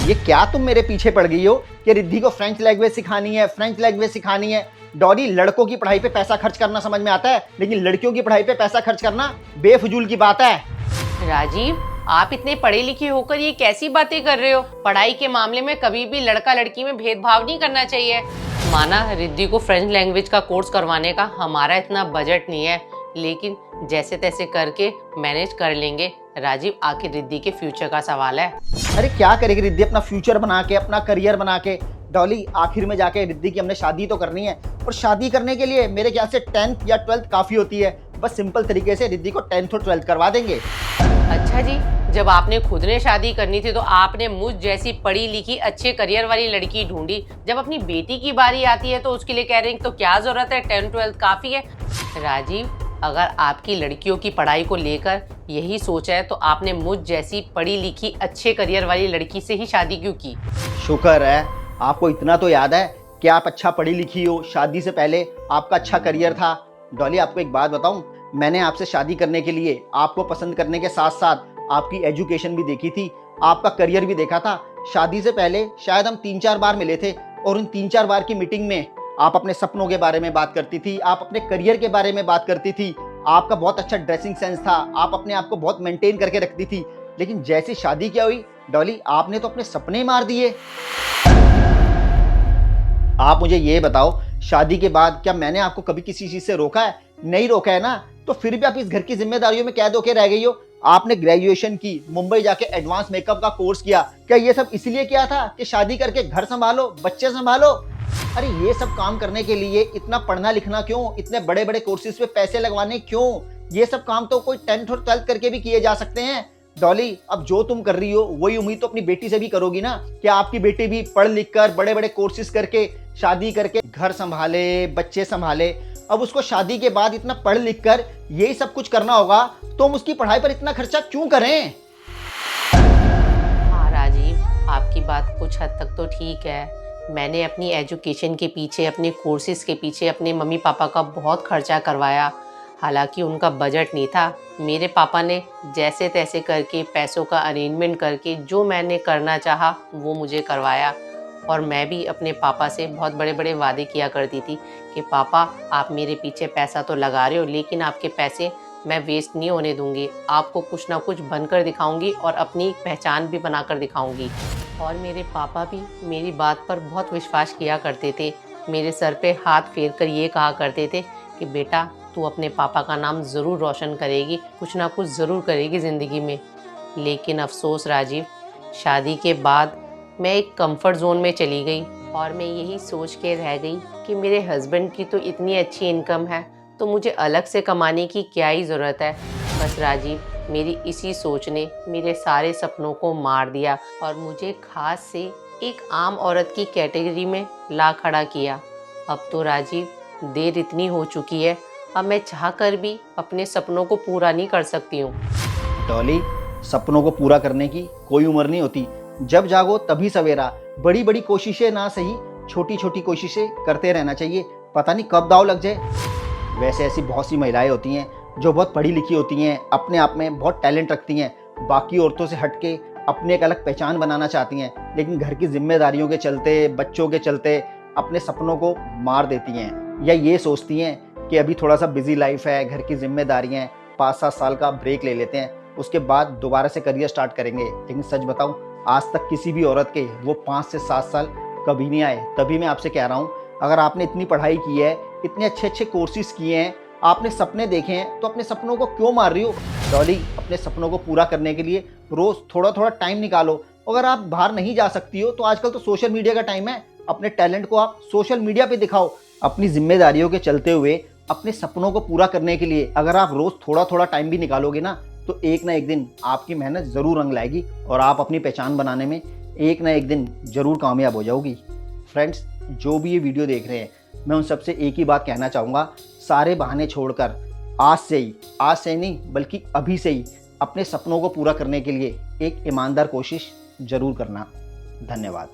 ये क्या तुम मेरे पीछे पड़ गई हो कि रिद्धि को फ्रेंच लैंग्वेज सिखानी है, फ्रेंच लैंग्वेज सिखानी है। डॉली, लड़कों की पढ़ाई पे पैसा खर्च करना समझ में आता है, लेकिन लड़कियों की पढ़ाई पे पैसा खर्च करना बेफजूल की बात है। राजीव, आप इतने पढ़े लिखे होकर ये कैसी बातें कर रहे हो? पढ़ाई के मामले में कभी भी लड़का लड़की में भेदभाव नहीं करना चाहिए। माना रिद्धि को फ्रेंच लैंग्वेज का कोर्स करवाने का हमारा इतना बजट नहीं है, लेकिन जैसे तैसे करके मैनेज कर लेंगे। राजीव, आखिर रिद्धि के फ्यूचर का सवाल है। अरे क्या करेगी रिद्धि अपना फ्यूचर बना के, अपना करियर बना के? डॉली, आखिर में जाके रिद्धि की हमने शादी तो करनी है, और शादी करने के लिए मेरे ख्याल से 10th या 12th काफी होती है। बस सिंपल तरीके से रिद्धि को 10th और 12th करवा देंगे। अच्छा जी, जब आपने खुद ने शादी करनी थी तो आपने मुझ जैसी पढ़ी लिखी अच्छे करियर वाली लड़की ढूंढी। जब अपनी बेटी की बारी आती है तो उसके लिए कह रहे हैं तो क्या जरूरत है, 10th 12th काफी है। राजीव, अगर आपकी लड़कियों की पढ़ाई को लेकर यही सोचा है तो आपने मुझ जैसी पढ़ी लिखी अच्छे करियर वाली लड़की से ही शादी क्यों की? शुक्र है आपको इतना तो याद है कि आप अच्छा पढ़ी लिखी हो, शादी से पहले आपका अच्छा करियर था। डॉली, आपको एक बात बताऊं, मैंने आपसे शादी करने के लिए आपको पसंद करने के साथ साथ आपकी एजुकेशन भी देखी थी, आपका करियर भी देखा था। शादी से पहले शायद हम 3-4 बार मिले थे, और उन 3-4 बार की मीटिंग में आप अपने सपनों के बारे में बात करती थी, आप अपने करियर के बारे में बात करती थी, आपका बहुत अच्छा ड्रेसिंग सेंस था, आप अपने आप को बहुत मेंटेन करके रखती थी। लेकिन जैसी शादी क्या हुई डॉली, आपने तो अपने सपने मार दिए। आप मुझे ये बताओ, शादी के बाद क्या मैंने आपको कभी किसी चीज से रोका है? नहीं रोका है ना, तो फिर भी आप इस घर की जिम्मेदारियों में कैद होके रह गई हो। आपने ग्रेजुएशन की, मुंबई जाके एडवांस मेकअप का कोर्स किया, क्या ये सब इसलिए किया था कि शादी करके घर संभालो, बच्चे संभालो? अरे ये सब काम करने के लिए इतना पढ़ना लिखना क्यों, इतने बड़े बड़े कोर्सेज पे पैसे लगवाने क्यों? ये सब काम तो कोई 10th और 12th करके भी किए जा सकते हैं। डॉली, अब जो तुम कर रही हो वही उम्मीद तो अपनी बेटी से भी करोगी ना, कि आपकी बेटी भी पढ़ लिख कर, बड़े बड़े कोर्सेज करके, शादी करके घर संभाले, बच्चे संभाले। अब उसको शादी के बाद इतना पढ़ लिख कर यही सब कुछ करना होगा, तो हम उसकी पढ़ाई पर इतना खर्चा क्यों करें? हाँ राजीव, आपकी बात कुछ हद तक तो ठीक है। मैंने अपनी एजुकेशन के पीछे, अपने कोर्सेज के पीछे अपने मम्मी पापा का बहुत खर्चा करवाया। हालांकि उनका बजट नहीं था, मेरे पापा ने जैसे तैसे करके पैसों का अरेंजमेंट करके जो मैंने करना चाहा वो मुझे करवाया। और मैं भी अपने पापा से बहुत बड़े बड़े वादे किया करती थी कि पापा, आप मेरे पीछे पैसा तो लगा रहे हो, लेकिन आपके पैसे मैं वेस्ट नहीं होने दूंगी। आपको कुछ ना कुछ बनकर दिखाऊंगी और अपनी पहचान भी बनाकर दिखाऊंगी। और मेरे पापा भी मेरी बात पर बहुत विश्वास किया करते थे। मेरे सर पे हाथ फेर कर ये कहा करते थे कि बेटा, तू अपने पापा का नाम ज़रूर रोशन करेगी, कुछ ना कुछ ज़रूर करेगी ज़िंदगी में। लेकिन अफसोस राजीव, शादी के बाद मैं एक कंफर्ट जोन में चली गई और मैं यही सोच के रह गई कि मेरे हस्बैंड की तो इतनी अच्छी इनकम है, तो मुझे अलग से कमाने की क्या ही ज़रूरत है। बस राजीव, मेरी इसी सोच ने मेरे सारे सपनों को मार दिया और मुझे खास से एक आम औरत की कैटेगरी में ला खड़ा किया। अब तो राजीव, देर इतनी हो चुकी है, अब मैं चाह कर भी अपने सपनों को पूरा नहीं कर सकती हूँ। डॉली, सपनों को पूरा करने की कोई उम्र नहीं होती। जब जागो तभी सवेरा। बड़ी बड़ी कोशिशें ना सही, छोटी छोटी कोशिशें करते रहना चाहिए, पता नहीं कब दाव लग जाए। वैसे ऐसी बहुत सी महिलाएं होती हैं जो बहुत पढ़ी लिखी होती हैं, अपने आप में बहुत टैलेंट रखती हैं, बाकी औरतों से हटके अपने एक अलग पहचान बनाना चाहती हैं, लेकिन घर की जिम्मेदारियों के चलते, बच्चों के चलते अपने सपनों को मार देती हैं, या ये सोचती हैं कि अभी थोड़ा सा बिजी लाइफ है, घर की जिम्मेदारियां हैं, 5-7 साल का ब्रेक ले लेते हैं, उसके बाद दोबारा से करियर स्टार्ट करेंगे। लेकिन सच बताऊं, आज तक किसी भी औरत के वो 5 से 7 साल कभी नहीं आए। तभी मैं आपसे कह रहा हूँ, अगर आपने इतनी पढ़ाई की है, इतने अच्छे अच्छे कोर्सेज किए हैं, आपने सपने देखे हैं, तो अपने सपनों को क्यों मार रही हो? डॉली, अपने सपनों को पूरा करने के लिए रोज थोड़ा थोड़ा टाइम निकालो। अगर आप बाहर नहीं जा सकती हो तो आजकल तो सोशल मीडिया का टाइम है, अपने टैलेंट को आप सोशल मीडिया पे दिखाओ। अपनी जिम्मेदारियों के चलते हुए अपने सपनों को पूरा करने के लिए अगर आप रोज थोड़ा थोड़ा टाइम भी निकालोगे ना, तो एक ना एक दिन आपकी मेहनत जरूर रंग लाएगी और आप अपनी पहचान बनाने में एक ना एक दिन जरूर कामयाब हो जाओगी। फ्रेंड्स, जो भी ये वीडियो देख रहे हैं, मैं उन सबसे एक ही बात कहना चाहूँगा, सारे बहाने छोड़कर आज से नहीं बल्कि अभी से ही अपने सपनों को पूरा करने के लिए एक ईमानदार कोशिश जरूर करना। धन्यवाद।